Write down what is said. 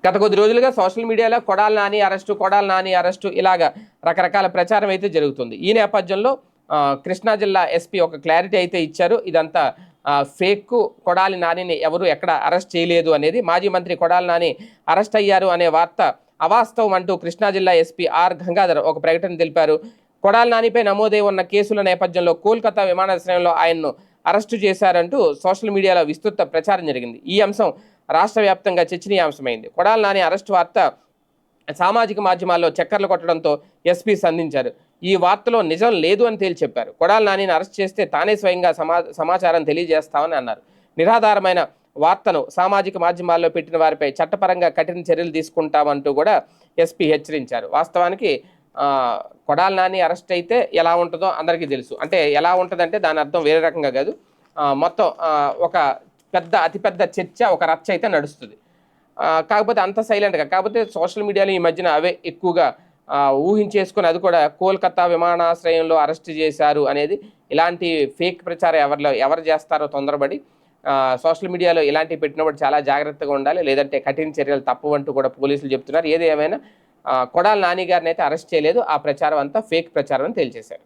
గత కొద్ది రోజులుగా సోషల్ మీడియాలో కొడాలి నాని అరెస్టు ఇలాగా రకరకాల ప్రచారం అయితే జరుగుతుంది. ఈ నేపథ్యంలో కృష్ణా జిల్లా ఎస్పీ ఒక క్లారిటీ అయితే ఇచ్చారు. ఇదంతా ఫేక్, కొడాలి నానిని ఎవరు ఎక్కడ అరెస్ట్ చేయలేదు అనేది. మాజీ మంత్రి కొడాలి నాని అరెస్ట్ అయ్యారు అనే వార్త అవాస్తవం అంటూ కృష్ణా జిల్లా ఎస్పీ ఆర్ గంగాధర్ ఒక ప్రకటన తెలిపారు. కొడాలి నానిపై నమోదై ఉన్న కేసుల నేపథ్యంలో కోల్కతా విమానాశ్రయంలో ఆయన్ను అరెస్టు చేశారంటూ సోషల్ మీడియాలో విస్తృత ప్రచారం జరిగింది. ఈ అంశం రాష్ట్ర వ్యాప్తంగా చర్చనీయాంశమైంది. కొడాలి నాని అరెస్ట్ వార్త సామాజిక మాధ్యమాల్లో చక్కర్లు కొట్టడంతో ఎస్పీ సంధించారు. ఈ వార్తలో నిజం లేదు అని తేల్చి చెప్పారు. కొడాలి నానిని అరెస్ట్ చేస్తే తానే స్వయంగా సమాచారం తెలియజేస్తామని అన్నారు. నిరాధారమైన వార్తను సామాజిక మాధ్యమాల్లో పెట్టిన వారిపై చట్టపరంగా కఠిన చర్యలు తీసుకుంటామంటూ కూడా ఎస్పీ హెచ్చరించారు. వాస్తవానికి కొడాలి నాని అరెస్ట్ అయితే ఎలా ఉంటుందో అందరికీ తెలుసు. అంటే ఎలా ఉంటుందంటే దాని అర్థం వేరే రకంగా కాదు. మొత్తం ఒక అతిపెద్ద చర్చ, ఒక రచ్చ అయితే నడుస్తుంది. కాకపోతే అంత సైలెంట్గా, కాకపోతే సోషల్ మీడియాలో ఈ మధ్యన అవే ఎక్కువగా ఊహించేసుకొని, అది కూడా కోల్కతా విమానాశ్రయంలో అరెస్ట్ చేశారు అనేది. ఇలాంటి ఫేక్ ప్రచారం ఎవరు చేస్తారో తొందరపడి సోషల్ మీడియాలో ఇలాంటివి పెట్టినప్పుడు చాలా జాగ్రత్తగా ఉండాలి, లేదంటే కఠిన చర్యలు తప్పవంటూ కూడా పోలీసులు చెప్తున్నారు. ఏది ఏమైనా కొడాలి నాని గారిని అయితే అరెస్ట్ చేయలేదు. ఆ ప్రచారం అంతా ఫేక్ ప్రచారం అని తేల్చేశారు.